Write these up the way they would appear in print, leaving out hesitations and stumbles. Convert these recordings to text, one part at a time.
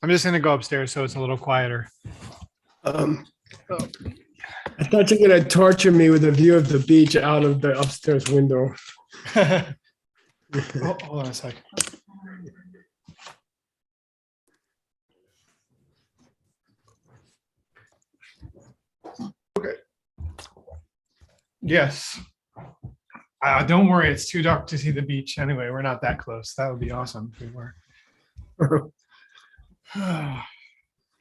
I'm just gonna go upstairs so it's a little quieter. I thought you were gonna torture me with a view of the beach out of the upstairs window. Oh, hold on a sec. Okay. Yes. Don't worry, it's too dark to see the beach. Anyway, we're not that close. That would be awesome if we were.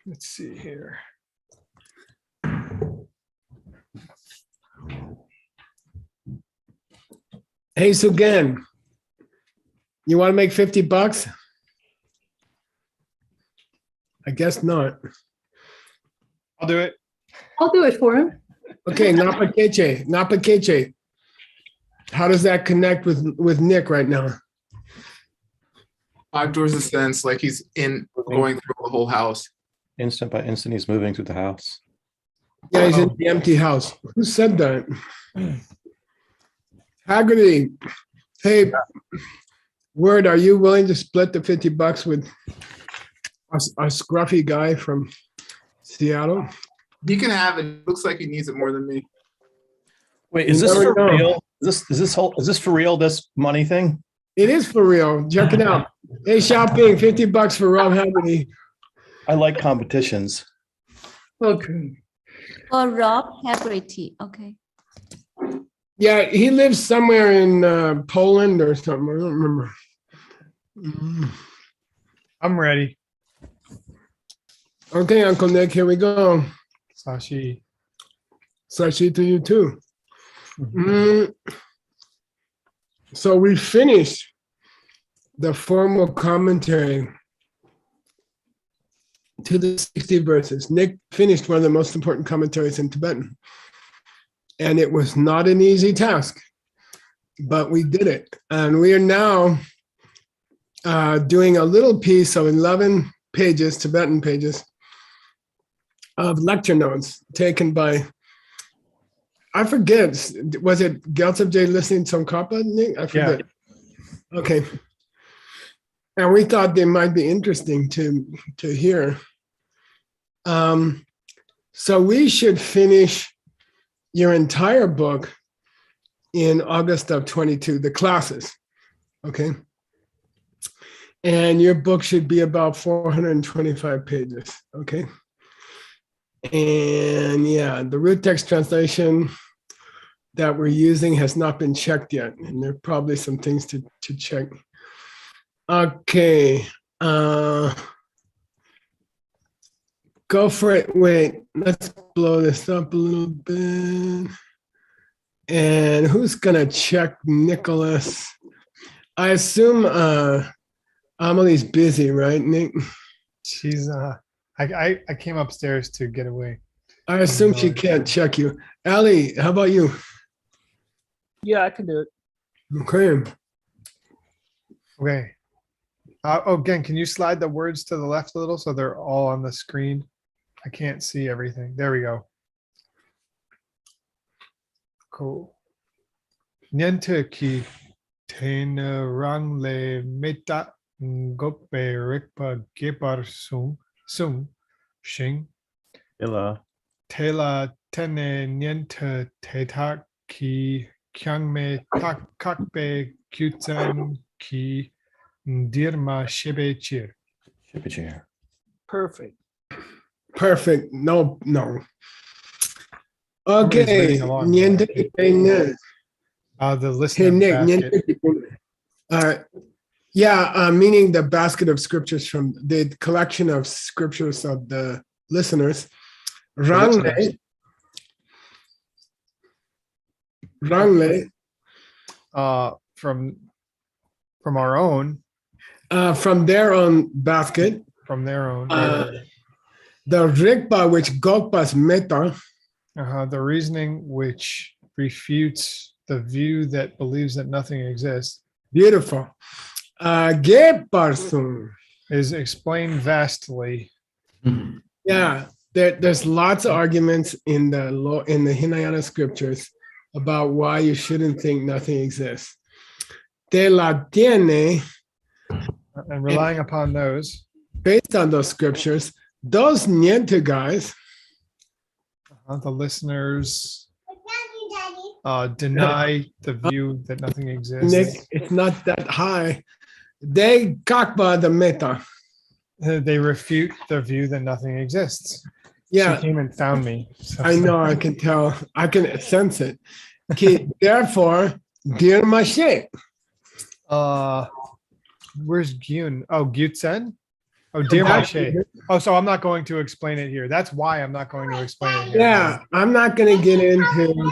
Let's see here. Hey, Sugan, you want to make $50? I guess not. I'll do it. I'll do it for him. Okay, Napakeche. How does that connect with Nick right now? 5 doors of sense, like he's going through the whole house. Instant by instant, he's moving through the house. Yeah, he's in the empty house. Who said that? Haggerty. Hey, Word, are you willing to split the $50 with a scruffy guy from Seattle? He can have it. Looks like he needs it more than me. Wait, is You this never for know. real? Is this for real? This money thing? It is for real. Check it out. Hey, shopping, $50 for Rob Haggerty. I like competitions. Okay. For Rob Haggerty. Okay. Yeah, he lives somewhere in Poland or something. I don't remember. I'm ready. Okay, Uncle Nick, here we go. Sashi. Sashi to you too. So we finished the formal commentary to the 60 verses. Nick finished one of the most important commentaries in Tibetan. And it was not an easy task, but we did it. And we are now doing a little piece of 11 pages, Tibetan pages, of lecture notes taken by, I forget, was it Gyaltsab J listening to Tsongkhapa, Nick? I forget. Yeah. Okay. And we thought they might be interesting to hear. So we should finish your entire book in August of 22, the classes, okay? And your book should be about 425 pages, okay? And yeah, the root text translation that we're using has not been checked yet, and there are probably some things to check. Okay, go for it. Wait, let's blow this up a little bit. And who's gonna check Nicholas? I assume Amelie's busy, right, Nick? She's I came upstairs to get away. I assume she can't check you. Ali, how about you? Yeah, I can do it. Okay. Okay. Again, can you slide the words to the left a little so they're all on the screen? I can't see everything. There we go. Cool. Niente ki tena rang le meta gope rikpa gepar sung shing Illa. tela tene niente teta ki kyang me tak kakpe kyutan ki dirma shebe chir. Ship a chair. Perfect. Perfect. No. Somebody's Okay. reading along. Niente que tenga. The Hey, listener Nick, basket. niente que tenga. Yeah, meaning the basket of scriptures from the collection of scriptures of the listeners. Rangle. From our own, From their own basket. from their own. The Rigpa, which Gokpa's meta. The reasoning which refutes the view that believes that nothing exists Beautiful. Geparsum. is explained vastly. Yeah, there's lots of arguments in the Hinayana scriptures about why you shouldn't think nothing exists. Te la tiene. And relying upon those, based on those scriptures, those niente guys, The listeners deny the view that nothing exists. Nick, it's not that high. They kakba the meta. They refute the view that nothing exists. Yeah, She came and found me. So- I know, I can tell, I can sense it. Therefore, dear Mashe, Where's Gyun? Oh, Gyutsen? Oh, dear Mache. Oh, so I'm not going to explain it here. That's why I'm not going to explain it here. yeah, I'm not gonna get into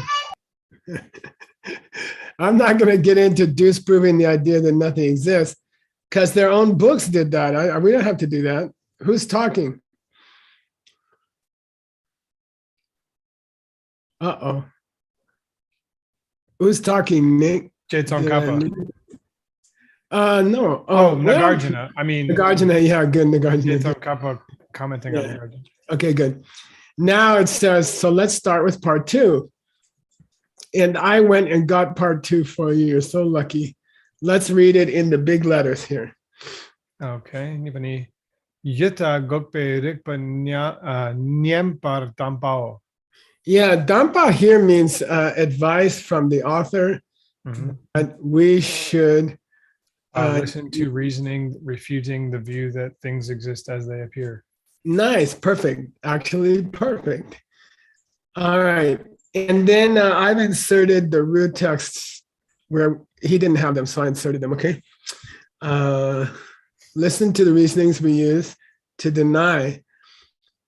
I'm not gonna get into disproving the idea that nothing exists, because their own books did that. We don't have to do that. Who's talking? Uh-oh. Who's talking, Nick? Jetson Kappa. No. Oh, well, Nagarjuna. I mean, Nagarjuna, yeah, good, Nagarjuna. Jetson Kappa commenting on Yeah. Nagarjuna. Okay, good. Now it says, so let's start with part 2. And I went and got part 2 for you. You're so lucky. Let's read it in the big letters here. Okay. Nipani. Yita gokpe rikpa nyem par tampao. Yeah, Dampa here means advice from the author Mhm. that we should Listen to reasoning, refuting the view that things exist as they appear. nice, perfect, actually perfect. All right, and then I've inserted the root texts where he didn't have them, so I inserted them, okay? Listen to the reasonings we use to deny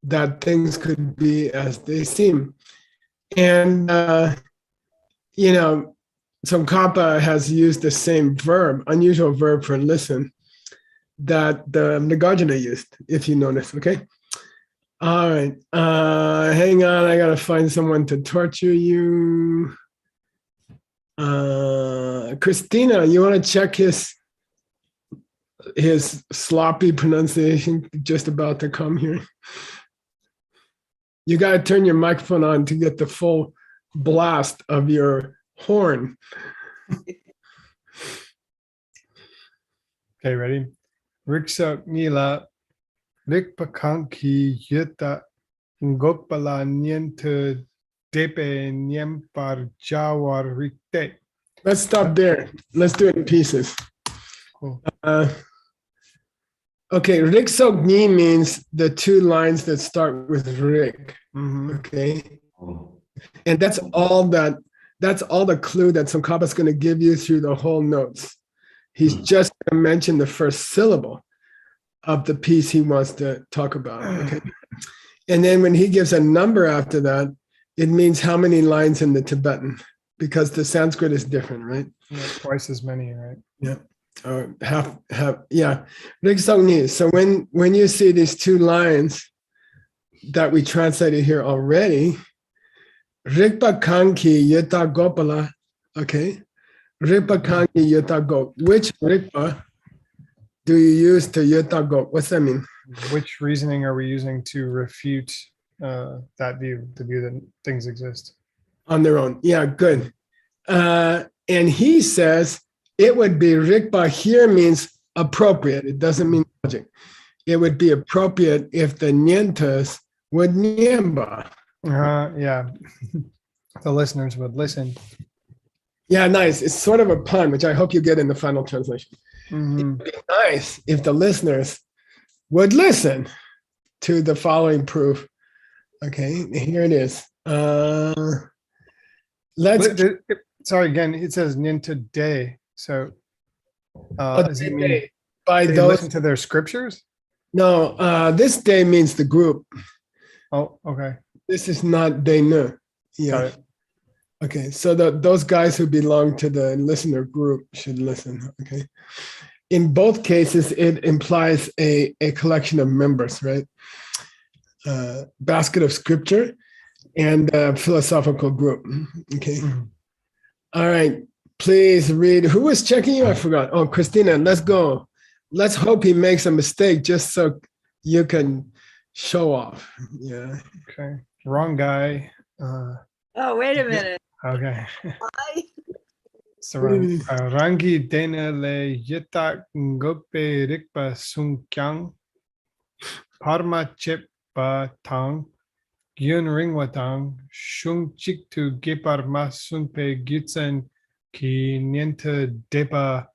that things could be as they seem. And, some Kappa has used the same verb, unusual verb for listen, that the Nagarjuna used, if you notice, okay? All right, hang on, I gotta find someone to torture you. Christina, you wanna check his sloppy pronunciation just about to come here? You gotta turn your microphone on to get the full blast of your horn. Okay, ready? Riksa Nila Rikpakanki Yita Ngopala Niente Depe Nyem par Jawar Rikte. Let's stop there. Let's do it in pieces. Cool. Okay, Riksogni means the 2 lines that start with Rik. Mhm. Okay. And that's all the clue that Tsongkhapa is going to give you through the whole notes. He's just going to mention the first syllable of the piece he wants to talk about. Okay. And then when he gives a number after that, it means how many lines in the Tibetan, because the Sanskrit is different, right? Yeah, twice as many, right? Yeah. Or half, yeah. Riksogni. So when you see these 2 lines that we translated here already, Rikpa Kanki Yeta Gopala, okay? Rikpa Kanki Yeta Gop. Which Rikpa do you use to Yeta Gop? What's that mean? Which reasoning are we using to refute that view, the view that things exist? On their own. Yeah, good. And he says it would be Rikpa here means appropriate. It doesn't mean logic. It would be appropriate if the nientas would niemba. Yeah. The listeners would listen. Yeah, nice. It's sort of a pun, which I hope you get in the final translation. Mhm. It'd be nice if the listeners would listen to the following proof. Okay, here it is. Let's Sorry, again, it says Ninta Day. So does it mean by they those. listen to their scriptures? No, this day means the group. Oh, okay. This is not Dana. Got Yeah. it. Okay. So those guys who belong to the listener group should listen. Okay. In both cases, it implies a collection of members, right? Basket of scripture and a philosophical group. Okay. Mhm. All right. Please read. Who was checking you? I forgot. Oh, Christina, let's go. Let's hope he makes a mistake just so you can show off. Yeah. Okay. Wrong guy. Oh, wait a minute. Okay. I- So Rangi Dena Le Yitak Ngope Rikpa Sung Kyang. Parma chip tang, gyun ring watang, shung chik tu gepar ma sunpe gitsen ki niente depa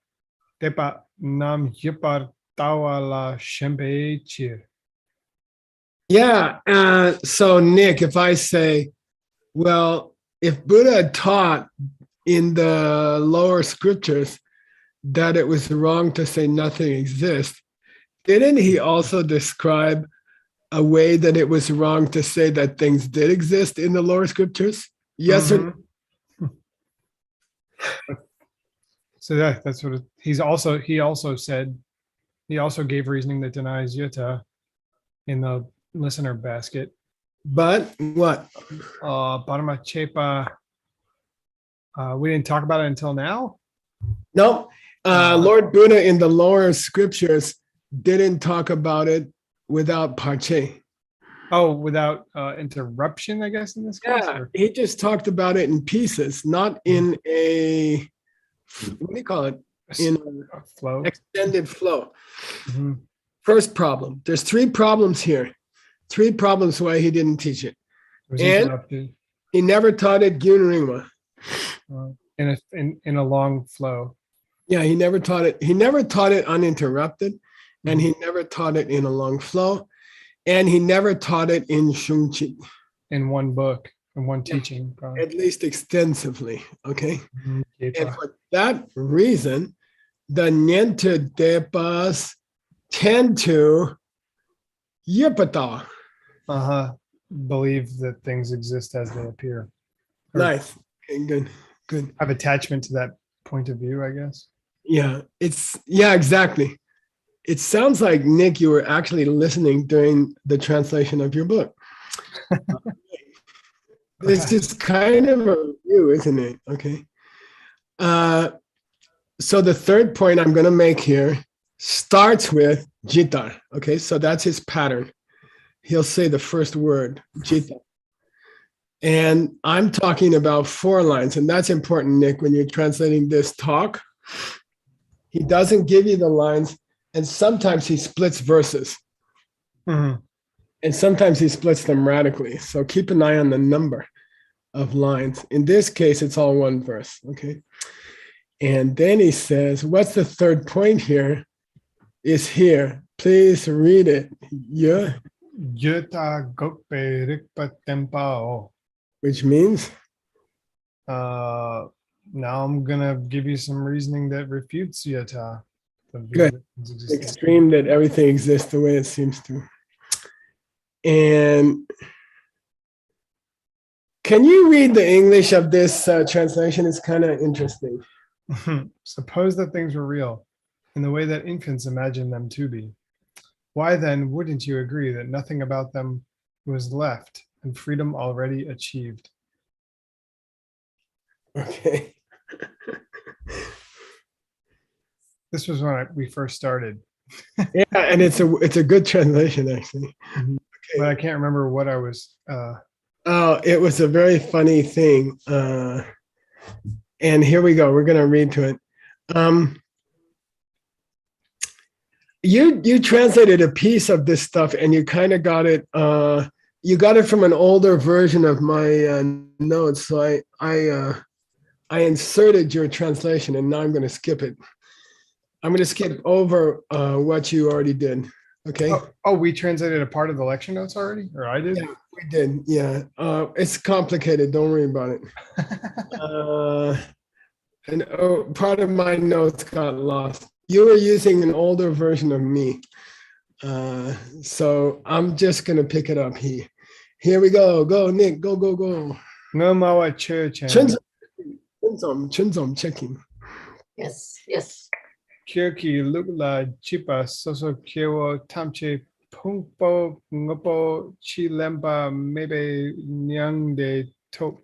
nam yipar tawa la shempe chir. Yeah. So Nick, if I say, well, if Buddha taught in the lower scriptures that it was wrong to say nothing exists, didn't he also describe a way that it was wrong to say that things did exist in the lower scriptures? Yes or no? Mhm. So that's what he also said. He also gave reasoning that denies yuta in the listener basket. But what? Parma chepa. We didn't talk about it until now. No, Lord Buddha in the lower scriptures didn't talk about it without parche. Oh, without interruption, I guess in this case. Yeah, Or- he just talked about it in pieces, not in a, what do you call it? In a flow. extended flow. Mhm. First problem. There's three problems here. Three problems why he didn't teach it. It was And- interrupted He never taught it Gyunringma. in a long flow. Yeah, he never taught it. He never taught it uninterrupted, and he never taught it in a long flow, and he never taught it in Shungchi, In one book, in one teaching. Probably. at least extensively. Okay. Mhm. And for that reason, the Niente Depas tend to Yipata. Believe that things exist as they appear. Or Nice. Okay, good. Good. have attachment to that point of view, I guess. Yeah, exactly. It sounds like, Nick, you were actually listening during the translation of your book. This is kind of a review, isn't it? Okay. So the third point I'm going to make here starts with jitar. Okay, so that's his pattern. He'll say the first word, jitar. And I'm talking about 4 lines, and that's important, Nick, when you're translating this talk. He doesn't give you the lines, and sometimes he splits verses, Mhm. and sometimes he splits them radically. So keep an eye on the number of lines. In this case, it's all one verse, okay? And then he says, what's the third point here? Is here. Please read it. Yeah, Yuta gokpe rikpa tempao. which means, Now I'm gonna give you some reasoning that refutes yuta. the view Good. that things exist as- extreme that everything exists the way it seems to. And can you read the English of this translation? It's kind of interesting. Suppose that things were real in the way that infants imagine them to be. Why then wouldn't you agree that nothing about them was left and freedom already achieved? Okay. This was when we first started, Yeah, and it's a good translation actually. but I can't remember what I was. Oh, it was a very funny thing. And here we go. We're gonna read to it. You translated a piece of this stuff, and you kind of got it. You got it from an older version of my notes. So I inserted your translation, and now I'm going to skip it. I'm going to skip over what you already did. Okay. We translated a part of the lecture notes already, or I did. Yeah, we did. Yeah. It's complicated. Don't worry about it. And part of my notes got lost. You were using an older version of me. So I'm just going to pick it up here. Here we go. Go, Nick. Go, go, go. No mawa church. Chunzom checking. Yes, yes. Kirki lugla chipa soso kiewo tamche pungpo ngopo chilemba mebe nyang de to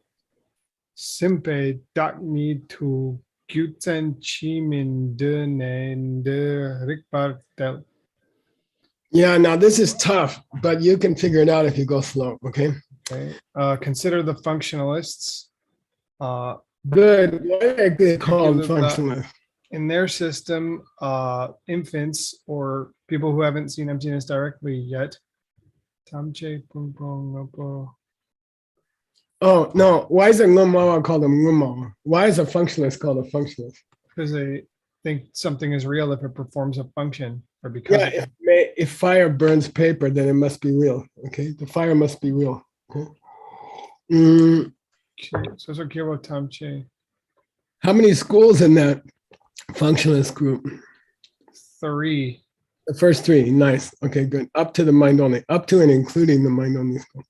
simpe dakni tu gyutsen chimin de ne de rikbar del. Yeah, now this is tough, but you can figure it out if you go slow, okay? Okay. Consider the functionalists. Good. Why are they called Give them that. functionalists? In their system, infants or People who haven't seen emptiness directly yet. Tamche pungpong ngopo. Oh, no. Why is a ngumawa called a ngumawa? Why is a functionalist called a functionalist? Because they think something is real if it performs a function or because Yeah, it- if fire burns paper, then it must be real. Okay, the fire must be real. Okay. so kiro tamche. How many schools in that functionalist group? 3. The first 3, nice. Okay, good. Up to the mind only, up to and including the mind only school.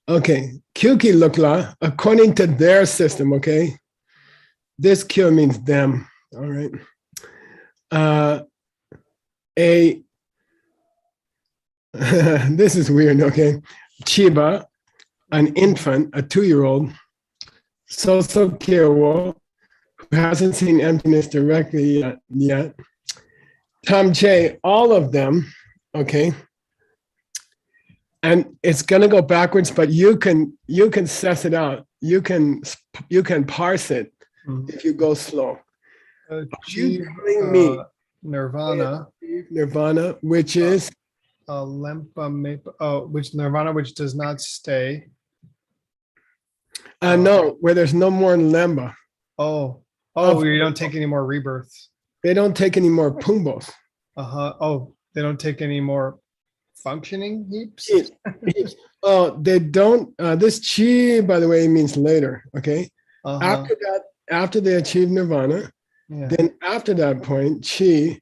Okay, Kyuki Lukla, according to their system, okay? This Q means them, all right? This is weird, okay? Chiba, an infant, a 2-year-old, Soso Kiro, who hasn't seen emptiness directly yet. Tamche, all of them, okay? And it's gonna go backwards, but you can suss it out. You can parse it Mhm. if you go slow. Achieve, telling me- nirvana. Nirvana, which is Lempa Mapa, which nirvana, which does not stay. no, where there's no more lemba. Oh, Of- you don't take any more rebirths. They don't take any more pumbos. Oh, they don't take any more functioning heaps. They don't. This chi, by the way, means later. Okay. Uh-huh. After they achieve nirvana, Yeah. then after that point, chi,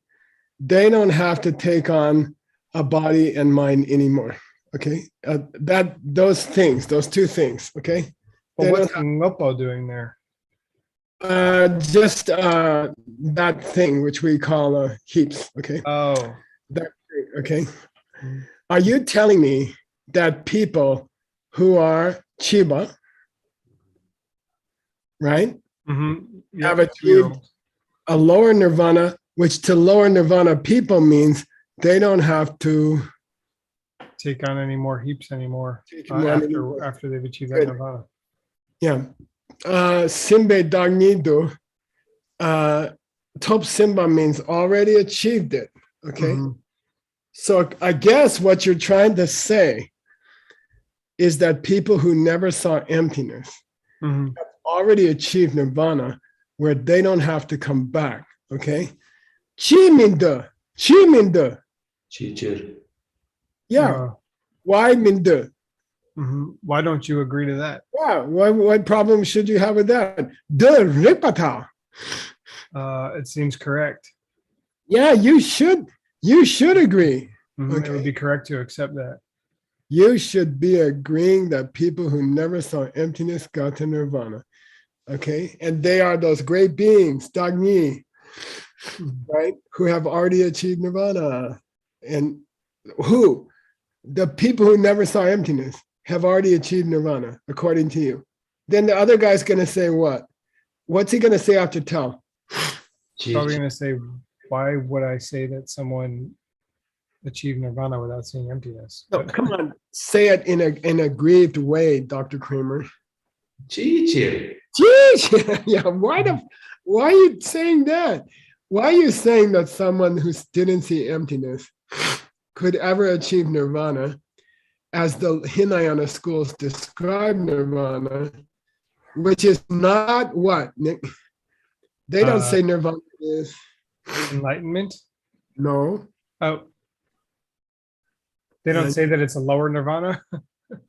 they don't have to take on a body and mind anymore. Okay. Those 2 things. Okay. But They what's don't Ngopo doing there? just that thing which we call heaps. Okay. Oh, That thing, okay. Mm. Are you telling me that people who are Chiba, right, mm-hmm. have achieved a lower nirvana, which to lower nirvana people means they don't have to Take on any more heaps anymore take on anymore. after they've achieved that Good. nirvana. Yeah. Simbe Dagnido, Top Simba means already achieved it. Okay. Mhm. So I guess what you're trying to say is that people who never saw emptiness Mhm. already achieved nirvana where they don't have to come back. Okay. Chiminda. Yeah. Why minda? Mhm. Why don't you agree to that? Yeah. What problem should you have with that? The ripata. It seems correct. Yeah, you should. You should agree. Mhm. It Okay. would be correct to accept that. You should be agreeing that people who never saw emptiness got to nirvana. Okay. And they are those great beings, Dagni, right? Who have already achieved nirvana. And who? The people who never saw emptiness have already achieved nirvana, according to you. Then the other guy's going to say what? What's he going to say after tell? Probably going to say, why would I say that someone achieved nirvana without seeing emptiness? No, come on. Say it in an aggrieved way, Dr. Kramer. Geez, yeah. Why are you saying that? Why are you saying that someone who didn't see emptiness could ever achieve nirvana, as the Hinayana schools describe nirvana, which is not what, Nick? They don't say nirvana is Enlightenment? no. Oh. They don't say that it's a lower nirvana?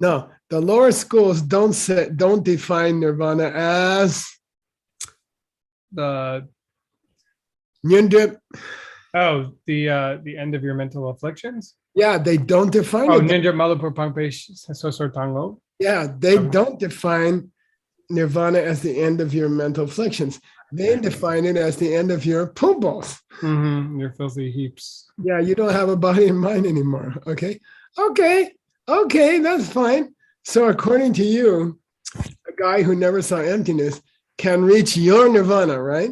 No, the lower schools don't define nirvana as The Nyundip. the end of your mental afflictions? Yeah, they don't define Oh, it. Ninja Malapur Pangpesh Sosor Tango. Yeah, they don't define nirvana as the end of your mental afflictions. They define it as the end of your pumbos. Mm-hmm. Your filthy heaps. Yeah, you don't have a body and mind anymore. Okay, that's fine. So according to you, a guy who never saw emptiness can reach your nirvana, right?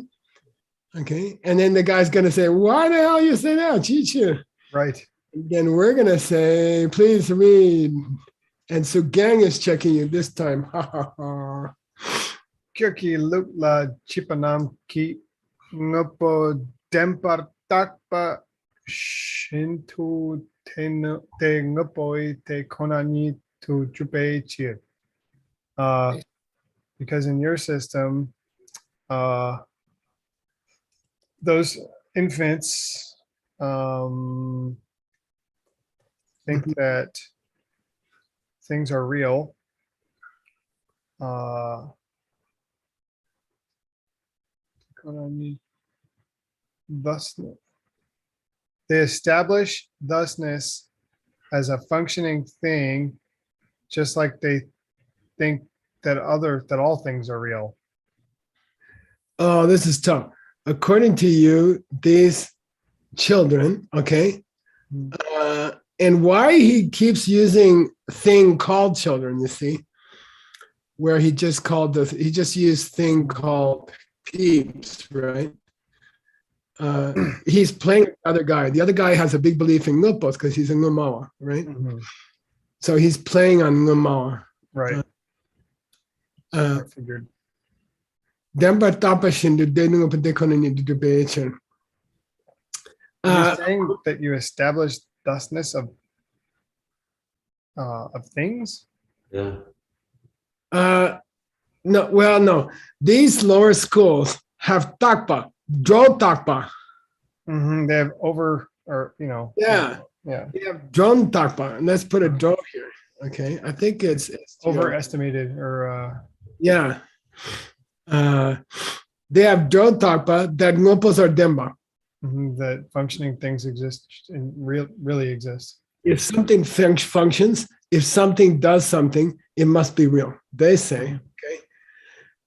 Okay, and then the guy's gonna say, "Why the hell you say that, Chichu?" Right. Then we're gonna say, "Please read." And so Gang is checking you this time. Ha ha ha. Kirki Lukla Chipanam Ki Ngopo Dempar Takpa Shintu te ngupoi te konani to jupe chie. Because in your system, those infants think that things are real. Thus, they establish thusness as a functioning thing, just like they think that all things are real. Oh, this is tough. According to you, these children, okay, and why he keeps using thing called children, you see, where he just used thing called peeps, right? He's playing the other guy. The other guy has a big belief in ngupos because he's a ngumawa, right? So he's playing on ngumawa. Right. I figured. Demba tapa shindu denunga padekonani dubechen. You're saying that you established thusness of things? Yeah. No. These lower schools have takpa, drone takpa. They have over, or Yeah. yeah, They have drone takpa, and let's put a drone here. Okay, I think it's overestimated or yeah. They have drone takpa that ngopos are demba. that functioning things exist and really exist. If something functions, if something does something, it must be real. They say,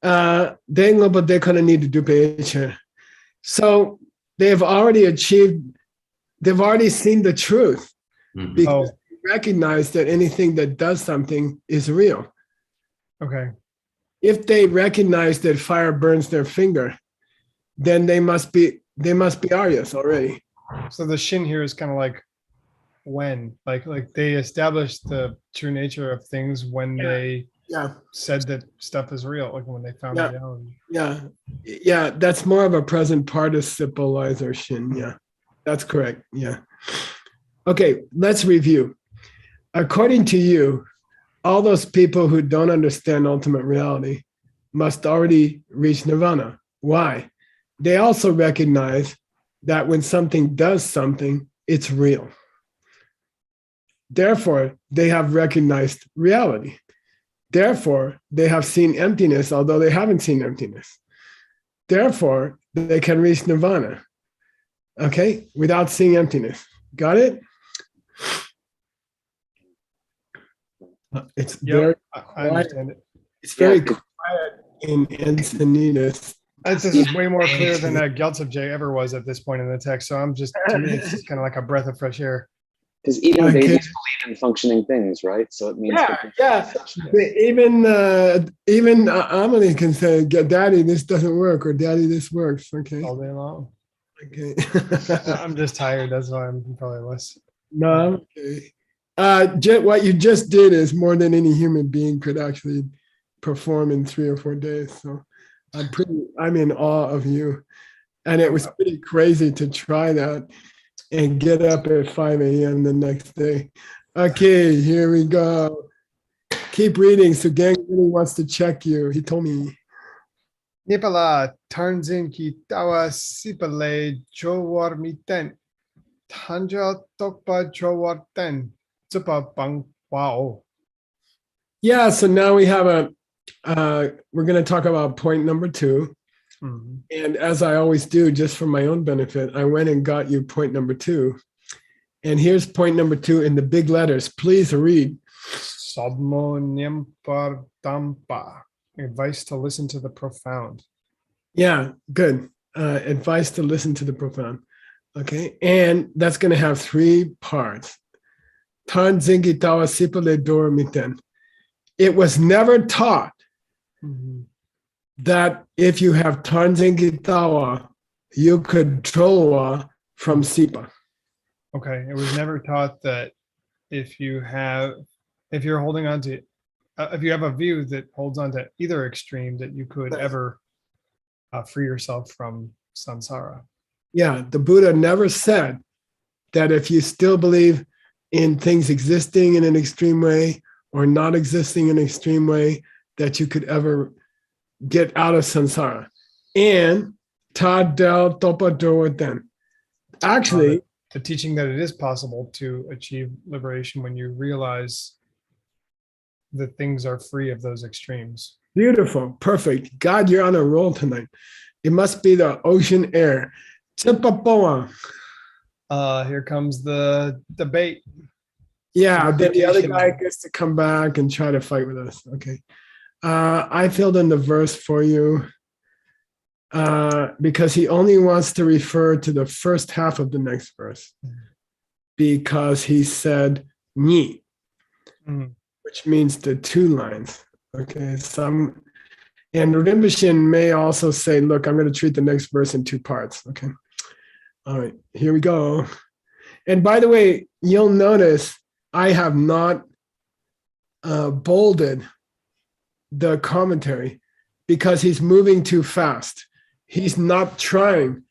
okay. They know, but they're gonna need to do better. So they've already seen the truth because they recognize that anything that does something is real. Okay. If they recognize that fire burns their finger, then they must be Aryas already. So the shin here is kind of like when, like they established the true nature of things when they said that stuff is real, like when they found reality. Yeah, that's more of a present participleizer shin. Yeah, that's correct. Yeah. Okay, let's review. According to you, all those people who don't understand ultimate reality must already reach nirvana. Why? They also recognize that when something does something, it's real. Therefore, they have recognized reality. Therefore, they have seen emptiness, although they haven't seen emptiness. Therefore, they can reach nirvana, okay, without seeing emptiness. Got it? It's very I understand it. It's very quiet in Encinitas. This is way more clear than Gyaltsab J ever was at this point in the text. So to me, it's just kind of like a breath of fresh air. Because even babies believe in functioning things, right? So it means Even Amelie can say, "Daddy, this doesn't work," or "Daddy, this works." Okay. All day long. Okay. I'm just tired. That's why I'm probably less. No. Okay. What you just did is more than any human being could actually perform in 3 or 4 days. So I'm in awe of you. And it was pretty crazy to try that and get up at 5 a.m. the next day. Okay, here we go. Keep reading. So Gang really wants to check you. He told me. Nipala Tarzin ki tawa sipale jowar miten. Tanja tokpa jowar ten. Tsupa bang wow. Yeah, so now we have we're going to talk about point number 2. And as I always do, just for my own benefit, I went and got you point number 2. And here's point number 2 in the big letters. Please read. Sabmonium par dampa. Advice to listen to the profound. Yeah, good. Advice to listen to the profound. Okay, and that's going to have 3 parts. Tan zingi tawa sipale dor miten. It was never taught that if you have tan zingi tawa, you could trowa from sipa. Okay, it was never taught that if you have a view that holds on to either extreme, that you could ever free yourself from samsara. Yeah, the Buddha never said that if you still believe in things existing in an extreme way or not existing in an extreme way, that you could ever get out of samsara. And ta del topa do then. Actually, the teaching that it is possible to achieve liberation when you realize that things are free of those extremes. beautiful, perfect. God, you're on a roll tonight. It must be the ocean air. Tsipapoa. Here comes the debate. Yeah, then the other Interpretation. guy gets to come back and try to fight with us. Okay. I filled in the verse for you because he only wants to refer to the first half of the next verse because he said ni, Mhm. which means the two lines. Okay. And Rinpoche may also say, look, I'm going to treat the next verse in two parts. Okay. All right, here we go. And by the way, you'll notice I have not bolded the commentary because he's moving too fast. He's not trying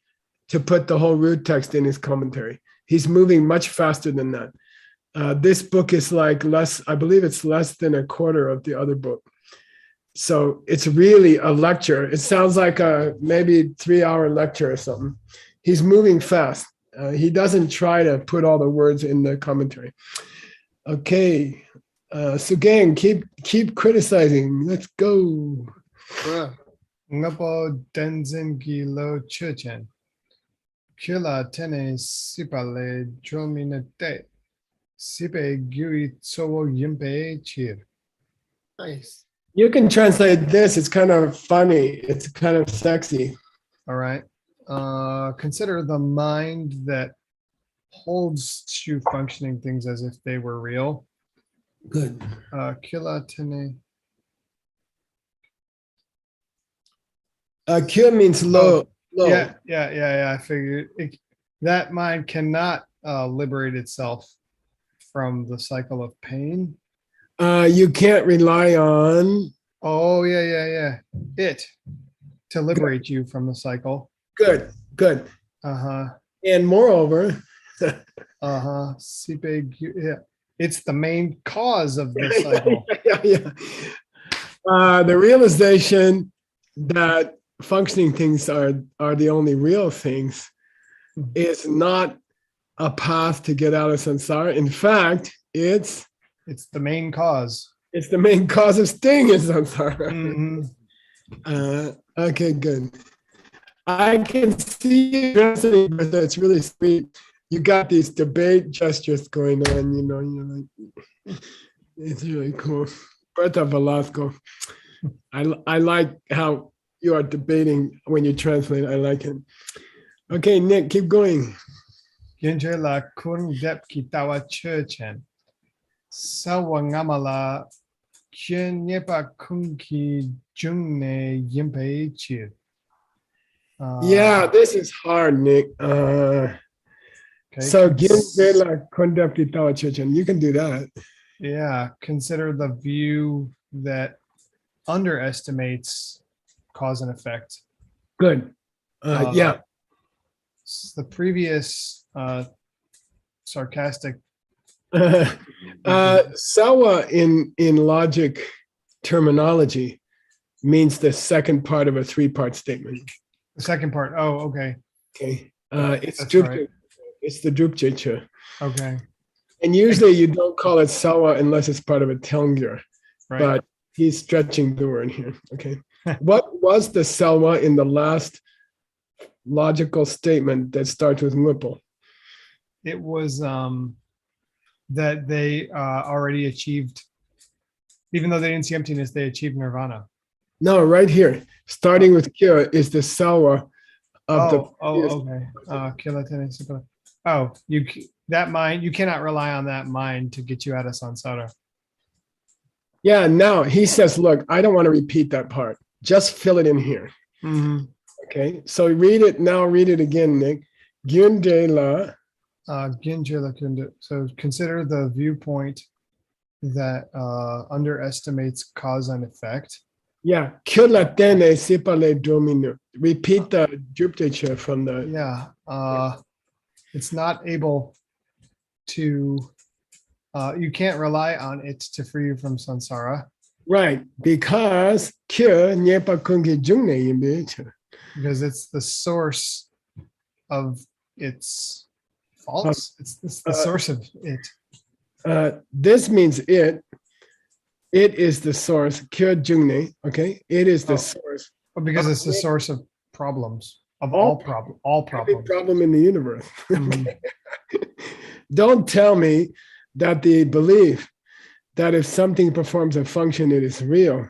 to put the whole root text in his commentary. He's moving much faster than that. This book is like I believe it's less than a quarter of the other book. So it's really a lecture. It sounds like a maybe 3-hour lecture or something. He's moving fast. He doesn't try to put all the words in the commentary. Okay. So gang, keep criticizing. Let's go. Ngapo Denzin Gilo Churchen. Kila Tene Sipale Drominate. Sipe Gui Tsowo Yimpe Chir. Nice. You can translate this. It's kind of funny. It's kind of sexy. All right. Consider the mind that holds to functioning things as if they were real. Good. Kila Tene. Kyo means low. Low. Yeah. I figured that mind cannot liberate itself from the cycle of pain. You can't rely on. Oh, yeah. It to liberate you from the cycle. Good. Uh-huh. And moreover, Yeah. It's the main cause of the cycle. The realization that functioning things are the only real things is not a path to get out of samsara. In fact, it's the main cause. It's the main cause of staying in samsara. Mhm. Okay, good. I can see you dressing, but that's really sweet. You got these debate gestures going on, you're like, it's really cool. Berta Velasco. I like how you are debating when you translate. I like it. Okay, Nick, keep going. Genje la kun dep kitawa churchen. Sawa ngamala kyen nyepa kunki jungne yimpe chir. Yeah, this is hard, Nick. Okay, So Ginzela Kondepti Tawachechen, you can do that. yeah, consider the view that underestimates cause and effect. Good. Yeah. The previous sarcastic. Sawa in logic terminology means the second part of a 3-part statement. The second part. Oh, okay. Okay. It's That's Drupje. right. It's the Drupjecha. Okay. And usually you don't call it Sawa unless it's part of a Telngir. Right. But he's stretching the word here. Okay. What was the Sawa in the last logical statement that starts with Whipple? It was that they already achieved, even though they didn't see emptiness, they achieved nirvana. No, right here, starting with Kira is the Sawa of okay. That mind, you cannot rely on that mind to get you out of samsara. Yeah, now he says, look, I don't want to repeat that part. Just fill it in here. Mm-hmm. Okay, so read it now, read it again, Nick. Gyundela. So consider the viewpoint that underestimates cause and effect. Yeah, Kyolatene Sipale Domino. Repeat the Druptecha from the. Yeah. It's not able to, you can't rely on it to free you from samsara Right, because Kyo Nyepa Kungi Jungne Yimbe. because it's the source of its faults. It's the source of it. This means it. It is the source. Kyo Jungne. Okay, it is the Oh. source. But because it's the source of problems, of All all Every problems. problem in the universe. Mhm. Don't tell me that the belief that if something performs a function, it is real,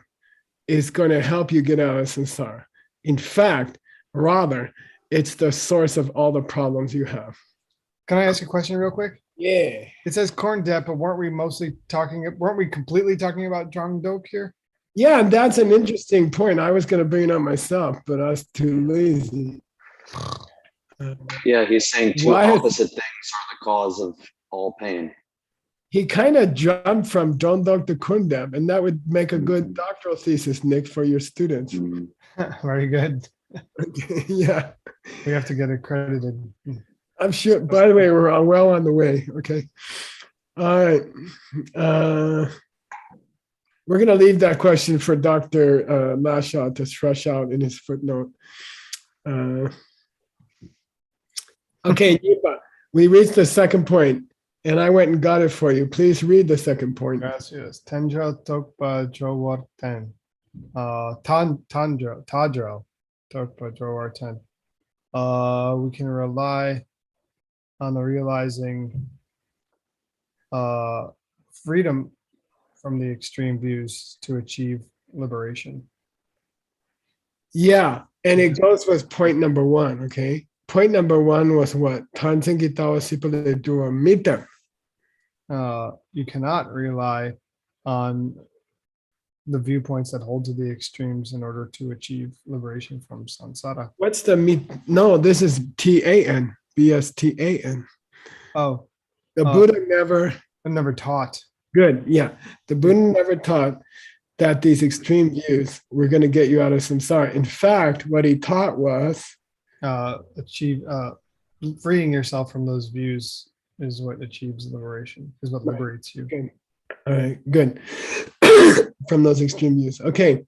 is going to help you get out of samsara. In fact, rather, it's the source of all the problems you have. Can I ask a question real quick? Yeah. It says corn dep, but weren't we completely talking about Zhang Dok here? Yeah, and that's an interesting point. I was going to bring it up myself, but I was too lazy. Yeah, he's saying two Why is- opposite things are the cause of all pain. He kind of jumped from John Dr. Kundab, and that would make a good doctoral thesis, Nick, for your students. Mm. Very good. Yeah, We have to get accredited. I'm sure. By the way, we're well on the way. Okay. All right. We're going to leave that question for Dr. Lashaw to thresh out in his footnote. Okay, Nipa, we reached the second point, and I went and got it for you. Please read the second point. Gracias. Tendro tokpa jowar ten. Tadro tokpa jowar ten. We can rely on the realizing freedom from the extreme views to achieve liberation. Yeah, and it goes with point number one, okay? Point number one was what? You cannot rely on the viewpoints that hold to the extremes in order to achieve liberation from samsara. What's the meet? No, this is TAN, BSTAN. Oh, The Oh. Buddha never, I'm never taught. good, yeah. The Buddha never taught that these extreme views were going to get you out of samsara. In fact, what he taught was, Freeing yourself from those views is what achieves liberation, is what Right. liberates you. okay, all right, good. From those extreme views. Okay.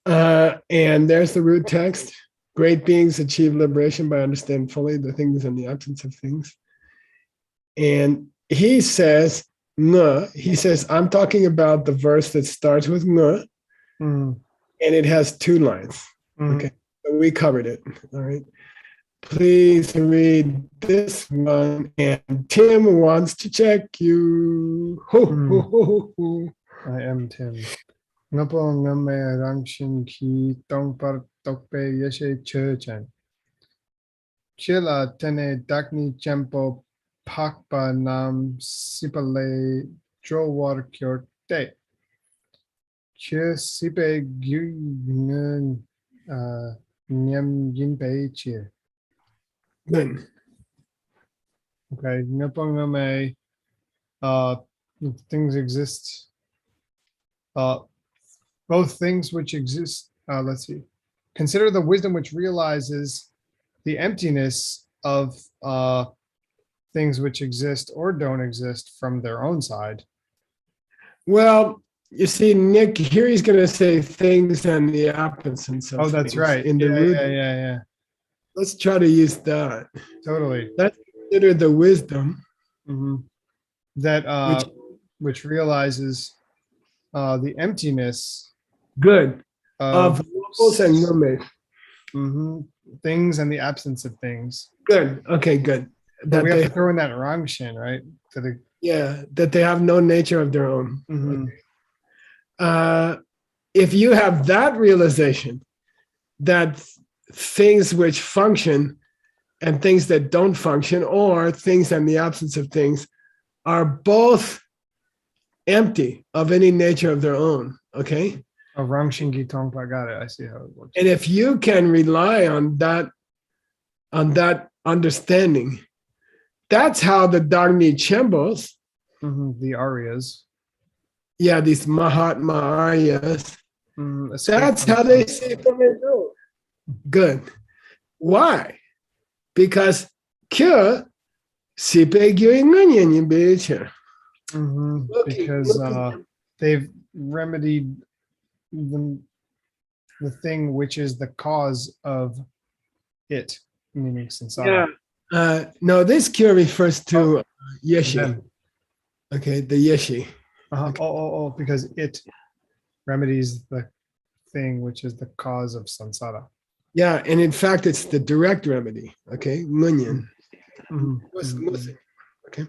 And there's the root text. Great beings achieve liberation by understanding fully the things and the absence of things. And he says, "Ng." He says, I'm talking about the verse that starts with "ng," Mhm. and it has two lines. Mhm. Okay, so we covered it. All right. Please read this one. And Tim wants to check you. Ho, ho, ho, ho. I am Tim. Ngapo ngame rangshin ki tongpar tokpe yeshe churchan. Chila tene dakni champo pakpa nam sipale drowar kyorte. Che sipe gyun nyam yinpe che. Good. Okay, ngapangame, things exist. Both things which exist. Let's see. Consider the wisdom which realizes the emptiness of things which exist or don't exist from their own side. Well, you see, Nick, here he's going to say things and the absence of Oh, that's things right. in the Yeah, root. yeah. Let's try to use that. Totally. Consider the wisdom. Mhm. That which realizes the emptiness Good. of Of locals and numbers. Mhm. Things and the absence of things. Good. Okay, good. But That we have they, to throw in that rangshin, right? To the yeah, that they have no nature of their own. Mhm. If you have that realization that things which function and things that don't function, or things and the absence of things, are both empty of any nature of their own, okay? Oh, rangshin gi tongpa. Got it. I see how it works. And if you can rely on that understanding, that's how the Dagni Chembos, The Aryas. yeah, these Mahatma Aryas, Escape that's from how they samsara. see from it. Good. Why? Because Kya Sipe gyuinganyan yung beche. Okay, Because okay. they've remedied the thing which is the cause of it, meaning samsara. No, this cure refers to yeshi. Them. Okay, the yeshi. Because it remedies the thing which is the cause of samsara. Yeah, and in fact, it's the direct remedy. Okay, munyan. Okay.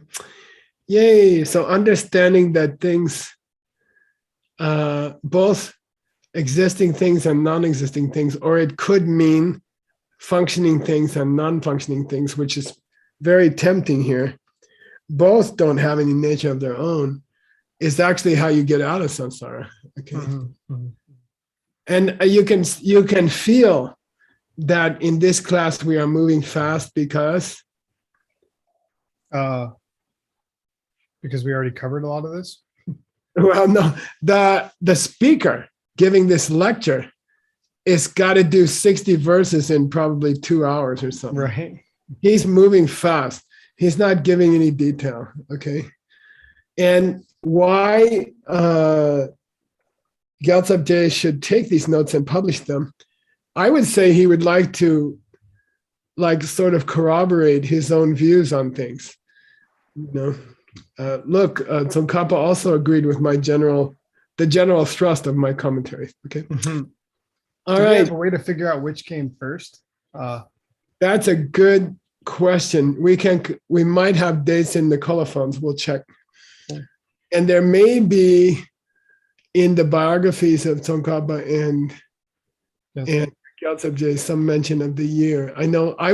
Yay. So understanding that things, both existing things and non-existing things, or it could mean functioning things and non-functioning things, which is very tempting here. Both don't have any nature of their own, is actually how you get out of samsara. Okay. And you can feel that in this class we are moving fast because we already covered a lot of this. well, no, the speaker giving this lecture is got to do 60 verses in probably 2 hours or something. Right. He's moving fast. He's not giving any detail. Okay. And why Gyaltsab Jay should take these notes and publish them, I would say he would like to sort of corroborate his own views on things. You know, look, Tsongkhapa also agreed with the general thrust of my commentaries. Okay. All Do we right. have a way to figure out which came first? That's a good question. We might have dates in the colophons. We'll check. And there may be in the biographies of Tsongkhapa and Gyaltsab Jay some mention of the year. I know I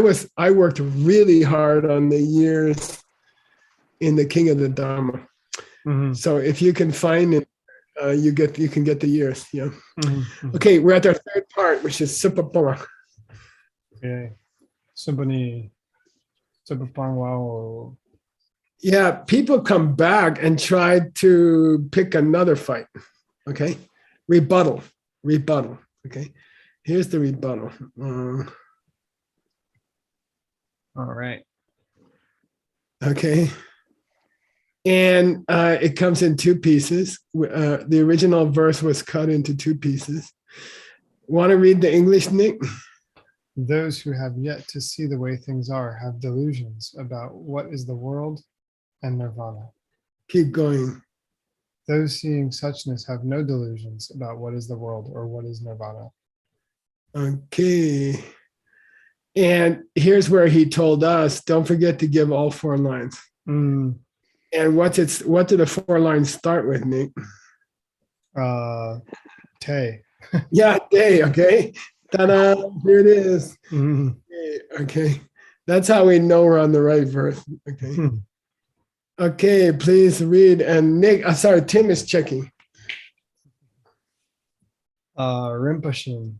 worked really hard on the years in the King of the Dharma. So if you can find it, you can get the years. Yeah. Okay, we're at our third part, which is Sipapora. Okay. Subani. Wow. Yeah, people come back and try to pick another fight. Okay, rebuttal. Okay, here's the rebuttal. All right. Okay. And it comes in 2 pieces. The original verse was cut into 2 pieces. Want to read the English, Nick? Those who have yet to see the way things are have delusions about what is the world and nirvana. Keep going. Those seeing suchness have no delusions about what is the world or what is nirvana. Okay. And here's where he told us, don't forget to give all 4 lines. And what do the 4 lines start with, Nick? Te. Yeah, day, okay. Ta-da, here it is. Okay. That's how we know we're on the right verse. Okay. Okay, please read. And Nick, Tim is checking. Rinpoche.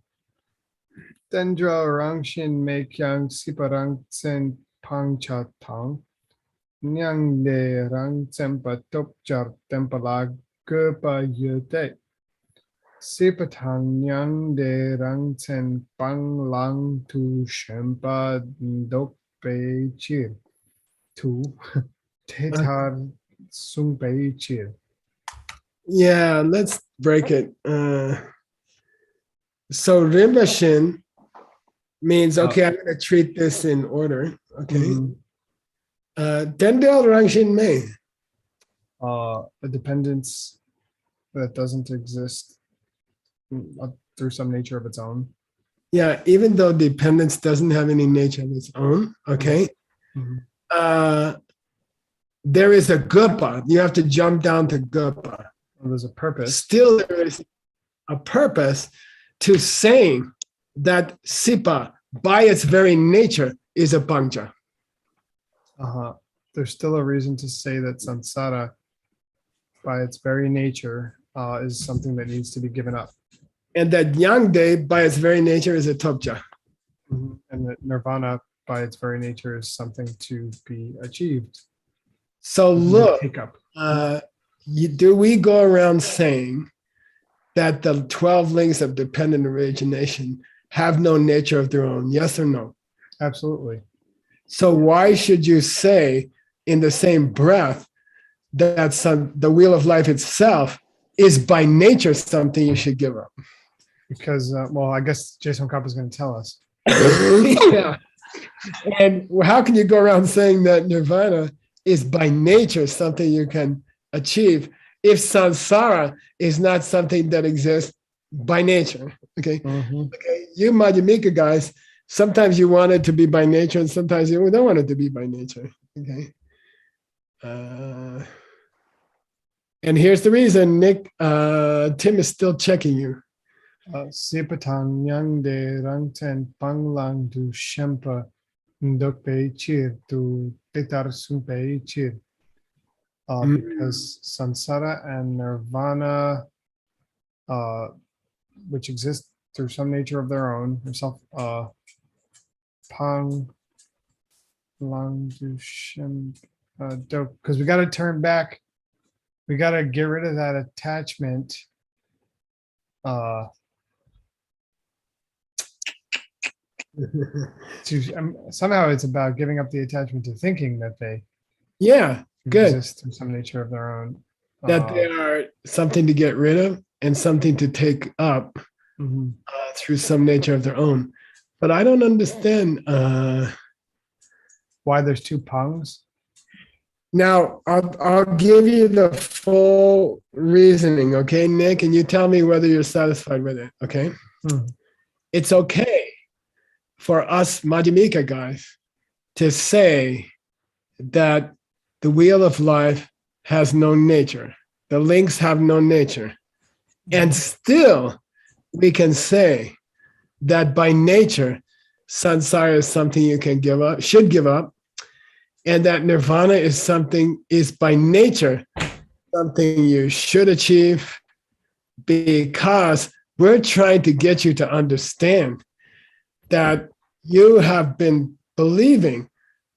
Dendra Rangshin Mekyang Siparang Tsen Pangchatang. Nyang de Rang Tsempa Topjar Tempalag Gerpa Yute. Sipatang Nyang de Rang Tsen Pang Lang Tu Shempa Dok Bei Chir. Tu Tetar Sung Bei Chir. Yeah, let's break it. So Rinpoche means, okay, I'm going to treat this in order. Okay. Dendel Rangshin Mei. A dependence that doesn't exist through some nature of its own. Yeah, even though dependence doesn't have any nature of its own, okay. There is a gupa. You have to jump down to gupa. Well, there's a purpose. Still, there is a purpose to saying that sipa, by its very nature, is a pangcha. There's still a reason to say that samsara, by its very nature, is something that needs to be given up. And that yang day, by its very nature, is a topja. And that nirvana, by its very nature, is something to be achieved. So look, Take up. do we go around saying that the 12 links of dependent origination have no nature of their own? Yes or no? Absolutely. So why should you say in the same breath that the wheel of life itself is by nature something you should give up. Because, well, I guess Jason Kopp is going to tell us. Yeah. And how can you go around saying that nirvana is by nature something you can achieve if samsara is not something that exists by nature? Okay. Okay. You Madhyamika guys, sometimes you want it to be by nature and sometimes you don't want it to be by nature. Okay. And here's the reason, Nick. Tim is still checking you. Sipatang yang de rangten panglang du shempa ndokpe chir tu pitar supe chir. Because samsara and nirvana, which exist through some nature of their own, self, pang lang du shem, because we got to turn back. We got to get rid of that attachment. Somehow it's about giving up the attachment to thinking that they Yeah, good. exist through some nature of their own. That they are something to get rid of and something to take up through some nature of their own. But I don't understand. Why there's two pungs? Now, I'll give you the full reasoning, okay, Nick? And you tell me whether you're satisfied with it, okay? It's okay for us Madhyamika guys to say that the wheel of life has no nature. The links have no nature. And still, we can say that by nature, samsara is something you can give up, should give up, and that nirvana is by nature something you should achieve, because we're trying to get you to understand that you have been believing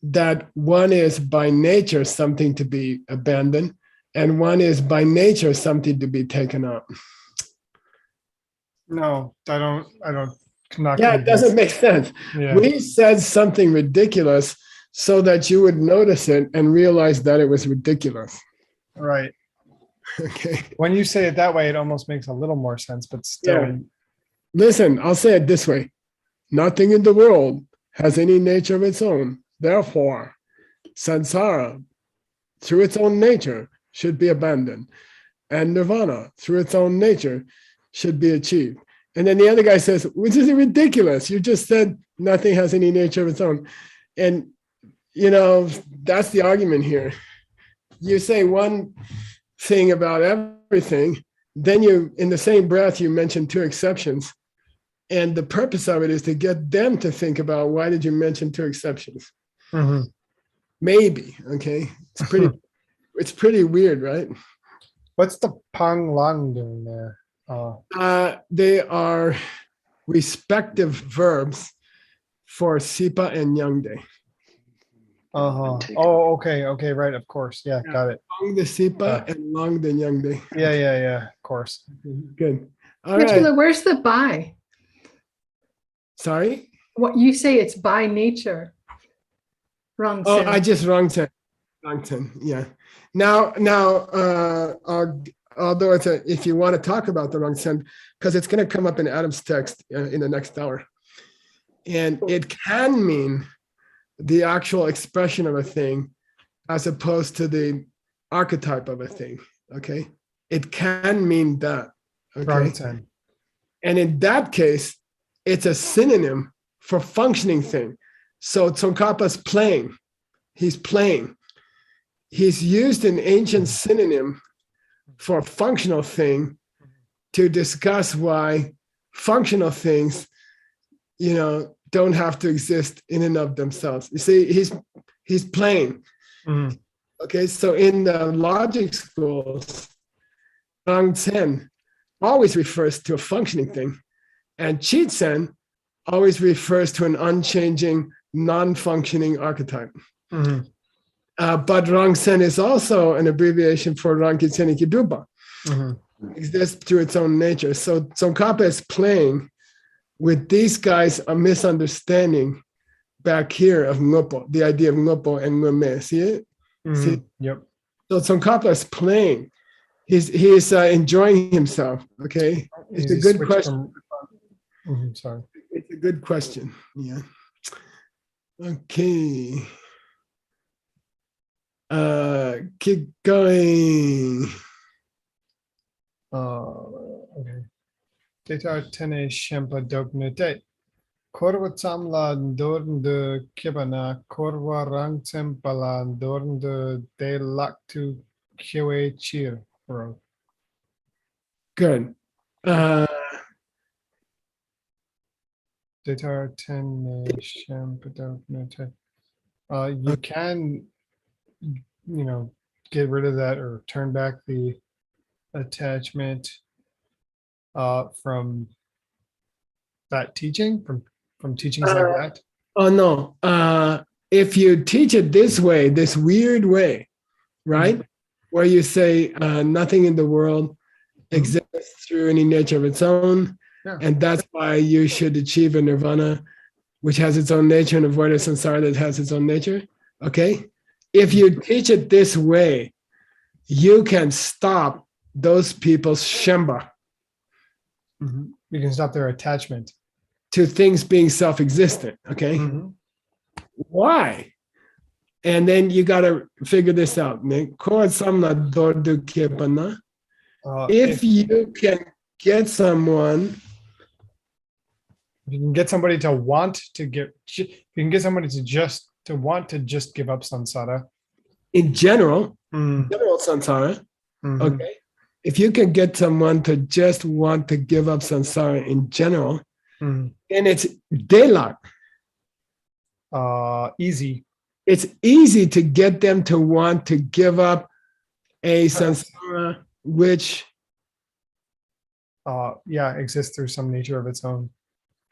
that one is by nature something to be abandoned and one is by nature something to be taken up. No, I don't. Not Yeah, it doesn't make sense. Yeah. We said something ridiculous so that you would notice it and realize that it was ridiculous. Right. Okay. When you say it that way, it almost makes a little more sense, but still. Yeah. Listen, I'll say it this way. Nothing in the world has any nature of its own. Therefore, samsara, through its own nature, should be abandoned. And nirvana, through its own nature, should be achieved. And then the other guy says, which is ridiculous. You just said nothing has any nature of its own. And, you know, that's the argument here. You say one thing about everything, then you, in the same breath, you mention two exceptions. And the purpose of it is to get them to think about, why did you mention two exceptions? Maybe, okay? It's pretty weird, right? What's the pang lang doing there? They are respective verbs for sipa and yangde. Oh, okay, right, of course. Yeah, got it. Long the sipa and long the yangde. Yeah, of course. Good. All right. Where's the by? Sorry? What you say it's by nature. Wrong. Oh, sense. I just wrong ten. Yeah. Now, although if you want to talk about the wrong sense, because it's going to come up in Adam's text in the next hour. And it can mean the actual expression of a thing as opposed to the archetype of a thing, okay? It can mean that, okay? And in that case, it's a synonym for functioning thing. So Tsongkhapa's playing. He's playing. He's used an ancient synonym for a functional thing to discuss why functional things, don't have to exist in and of themselves. You see, he's playing. Okay, so in the logic schools, Rangchen always refers to a functioning thing, and Chitzen always refers to an unchanging, non-functioning archetype. But Rangchen is also an abbreviation for Rangkitsen Ikiduba. Exists through its own nature. So Tsongkhapa is playing with these guys a misunderstanding back here of Ngopo, the idea of Ngopo and Ngome. See it? See? Yep. So Tsongkhapa is playing. He's enjoying himself. Okay, it's a Easy good switch question. Sorry. It's a good question. Yeah. Okay. Keep going. Okay. Data tene shempa dognete. Korwa tsamla dorn de kibana korwa rang tsempala dorn de lak to kiwe chir. Bro. Good. Data tene shempa dognete. You can, get rid of that or turn back the attachment from that teaching, from teachings like that. Oh no. If you teach it this way, this weird way, right? Where you say nothing in the world exists through any nature of its own. Yeah. And that's why you should achieve a nirvana, which has its own nature, and avoid a samsara that has its own nature. Okay. If you teach it this way, you can stop those people's shemba You can stop their attachment. to things being self-existent. Okay. Why? And then you got to figure this out. If you can get someone, You can get somebody to want to you can get somebody to want to just give up samsara. in general samsara, okay, if you can get someone to just want to give up samsara in general, and it's delak, Easy. it's easy to get them to want to give up a samsara which exists through some nature of its own.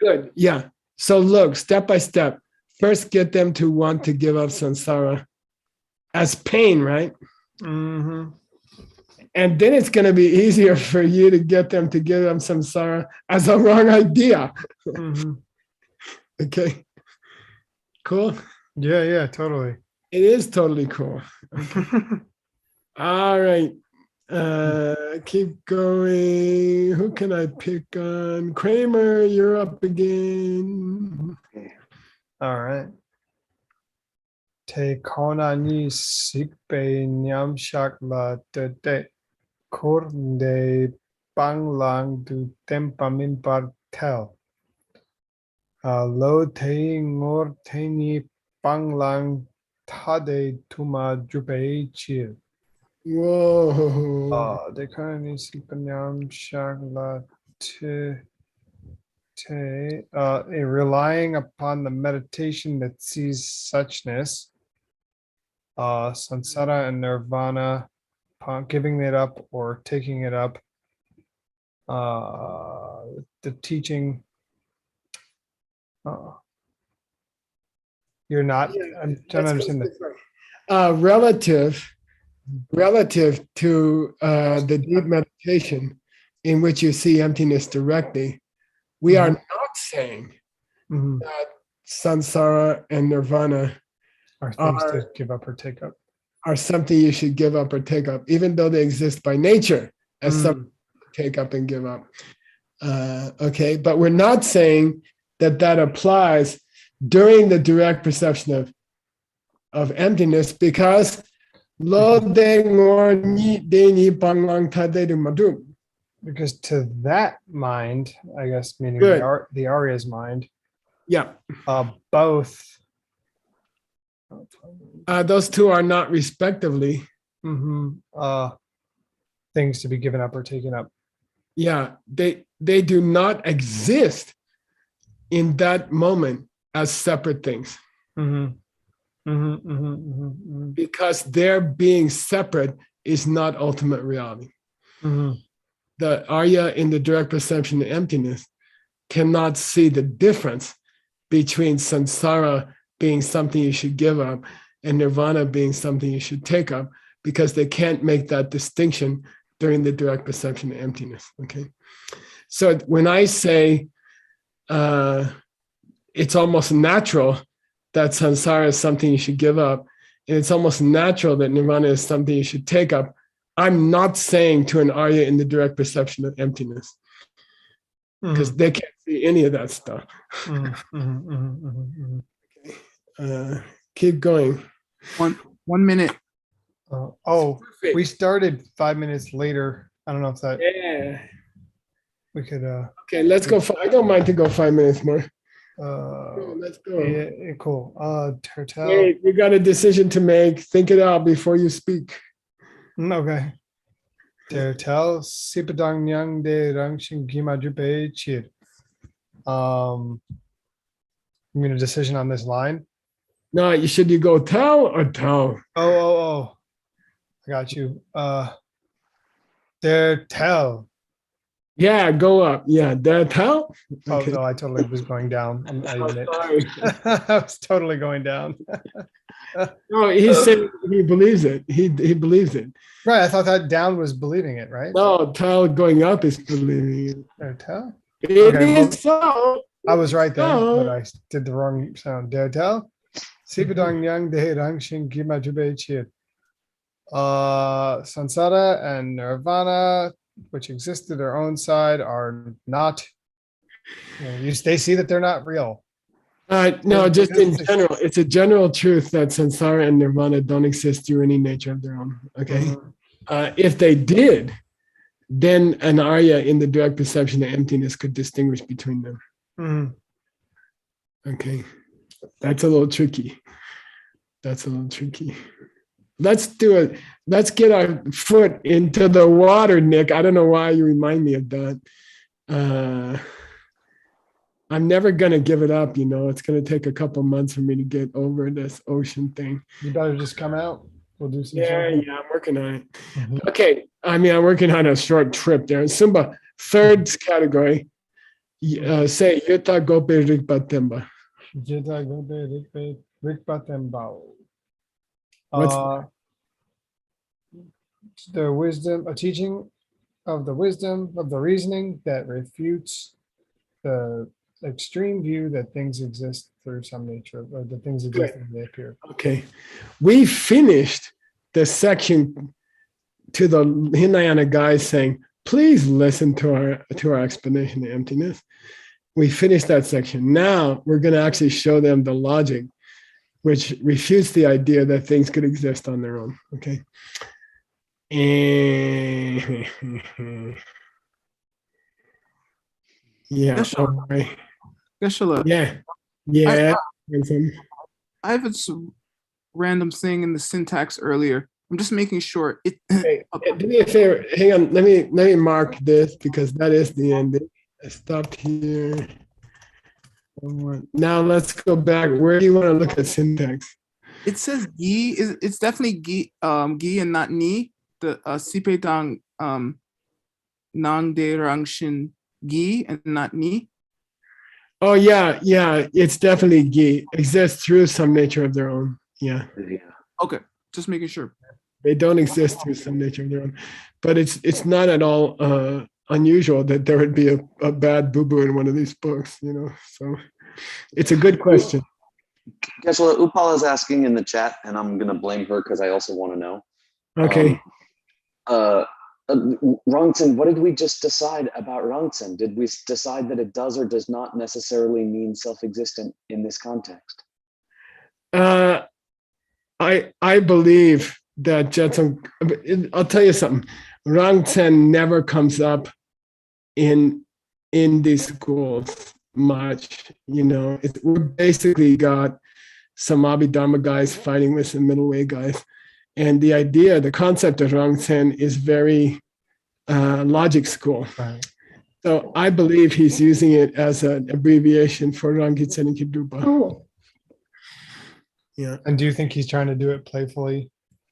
good. Yeah. So look, step by step. First, get them to want to give up samsara as pain, right? And then it's going to be easier for you to get them to give up samsara as a wrong idea. Okay. Cool. Yeah, totally. It is totally cool. All right. Keep going. Who can I pick on? Kramer, you're up again. All right. Te kona ni sikpe nyam shakla te korde banglang du tempamin par tel. Lo te ngor te ni banglang tade tuma jupe chir. Whoa. Te kona ni sikpe nyam shakla relying upon the meditation that sees suchness, samsara and nirvana, giving it up or taking it up, the teaching. You're not. I'm trying to understand that. Relative to the deep meditation in which you see emptiness directly, we are not saying that samsara and nirvana Are things to give up or take up. Are something you should give up or take up, even though they exist by nature as something to take up and give up. Okay, but we're not saying that applies during the direct perception of emptiness, because because to that mind, I guess, meaning Good. the Arya's mind, yeah, both those two are not respectively things to be given up or taken up. Yeah, they do not exist in that moment as separate things. Because their being separate is not ultimate reality. The Arya in the direct perception of emptiness cannot see the difference between samsara being something you should give up and nirvana being something you should take up, because they can't make that distinction during the direct perception of emptiness. Okay, so when I say it's almost natural that samsara is something you should give up, it's almost natural that nirvana is something you should take up. I'm not saying to an Arya in the direct perception of emptiness, because they can't see any of that stuff. Keep going. 1 minute. Oh, Perfect. we started 5 minutes later. I don't know if that Yeah. we could Okay, let's go. I don't mind to go 5 minutes more. Let's go. yeah, cool. Turtle. Wait, you got a decision to make. Think it out before you speak. Okay. Turtle sipadang nyang de rangshin gima jupe chir. You mean a decision on this line? No, you go tell or tell? Oh. I got you. Turtle. Yeah, go up. Yeah, that tell. Oh Okay. no, I totally was going down. I Oh, admit. sorry. I was totally going down. No, he said he believes it. He believes it. Right, I thought that down was believing it, right? No, tell going up is believing it. Turtle. It Okay, well, is so. I was right then, but No. I did the wrong sound. Turtle. Sipadang yang de rangshin gima jupe chir. Sansara and Nirvana, which exist to their own side, are not. They see that they're not real. No, just in general, it's a general truth that samsara and nirvana don't exist through any nature of their own. Okay, if they did, then an Arya in the direct perception of emptiness could distinguish between them. Mhm. Okay, that's a little tricky. That's a little tricky. Let's do it. Let's get our foot into the water, Nick. I don't know why you remind me of that. I'm never gonna give it up. It's gonna take a couple months for me to get over this ocean thing. You better just come out. We'll do some. Yeah, surfing. I'm working on it. Mhm. Okay, I'm working on a short trip there. Sumba, third category. Say Yuta Gope Rikpatemba. Jita gobe rikpatembao. What's The wisdom, a teaching of the wisdom of the reasoning that refutes the extreme view that things exist through some nature, or that things exist as they appear. Okay, we finished the section to the Hinayana guys saying, please listen to our explanation of emptiness. We finished that section. Now we're going to actually show them the logic, which refutes the idea that things could exist on their own. Okay. Yeah. Okay. Geshe-la, Yeah. I have a random thing in the syntax earlier. I'm just making sure it. Hey, do me a favor. Hang on. Let me mark this because that is the ending. I stopped here. Now let's go back. Where do you want to look at syntax? It says gi. It's definitely gi and not ni. The sipetang nang de rangshin gi and not ni. Oh yeah. It's definitely gi. Exists through some nature of their own. Yeah. Okay, just making sure. They don't exist through some nature of their own. But it's not at all unusual that there would be a bad boo-boo in one of these books, So it's a good question. Guess what? Upal is asking in the chat, and I'm gonna blame her because I also want to know. Okay. Rangtsen, what did we just decide about Rangtsen? Did we decide that it does or does not necessarily mean self-existent in this context? I believe that Jetson, I'll tell you something. Rangtsen never comes up in these schools much. We basically got some Abhidharma guys fighting with some middle way guys. And the concept of Rangtsen is very logic school. Right. So I believe he's using it as an abbreviation for Rangitsen Kidrupa. Oh, Yeah. And do you think he's trying to do it playfully?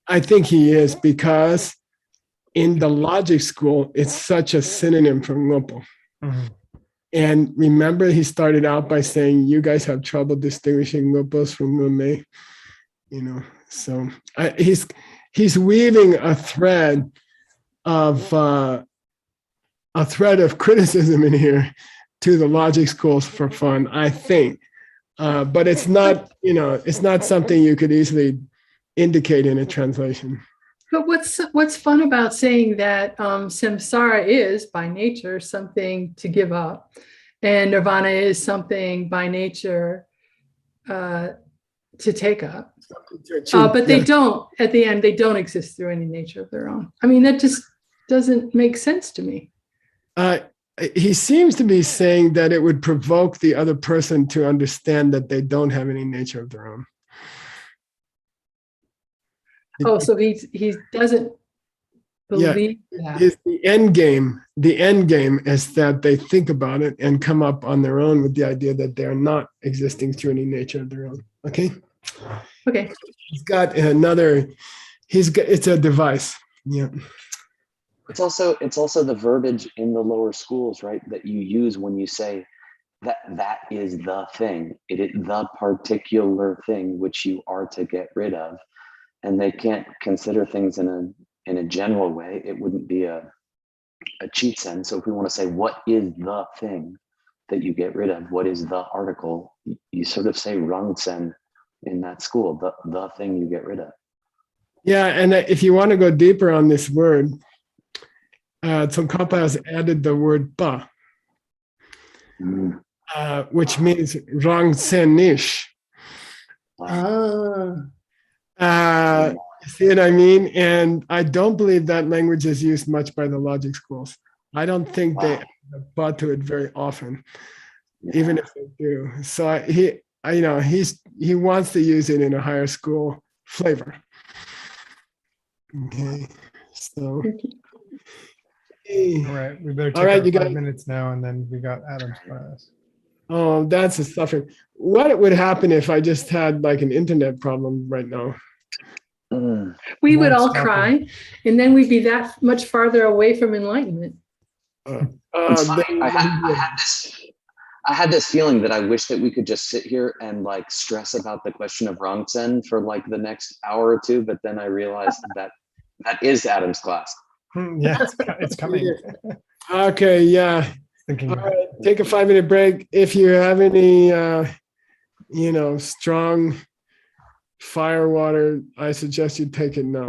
I think he is, because in the logic school, it's such a synonym for Ngopo. Mhm. And remember, he started out by saying, you guys have trouble distinguishing Ngopos from Ngume. So he's weaving a thread of criticism in here to the logic schools for fun, I think. But it's not, it's not something you could easily indicate in a translation. But what's fun about saying that samsara is by nature something to give up, and nirvana is something by nature to take up. But they don't, at the end, they don't exist through any nature of their own. I mean, that just doesn't make sense to me. He seems to be saying that it would provoke the other person to understand that they don't have any nature of their own. Oh, so he doesn't believe that. Is the end game. The end game is that they think about it and come up on their own with the idea that they're not existing through any nature of their own. Okay. Okay. He's got another. It's a device. Yeah. It's also the verbiage in the lower schools, right, that you use when you say that is the thing. It is the particular thing which you are to get rid of. And they can't consider things in a general way. It wouldn't be a cheat sentence. So if we want to say what is the thing that you get rid of, what is the article, you sort of say rangsen in that school, the thing you get rid of. Yeah, and if you want to go deeper on this word, Tsongkhapa has added the word ba, which means rangsen-ish. See what I mean? And I don't believe that language is used much by the logic schools. I don't think they add ba to it very often, even if they do. So he wants to use it in a higher school flavor. Okay, so. All right, we better take right, our you 5 guys. minutes now, and then we got Adam's class. Oh, that's a suffering. What would happen if I just had like an internet problem right now? We would Won't all stop cry, and then we'd be that much farther away from enlightenment. It's funny. I had this feeling that I wish that we could just sit here and like stress about the question of rangsen for like the next hour or two, but then I realized that is Adam's class. Yeah, it's coming. Okay, yeah. Thinking All right, take a 5-minute break. If you have any, strong fire water, I suggest you take it now.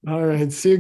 All right, see you.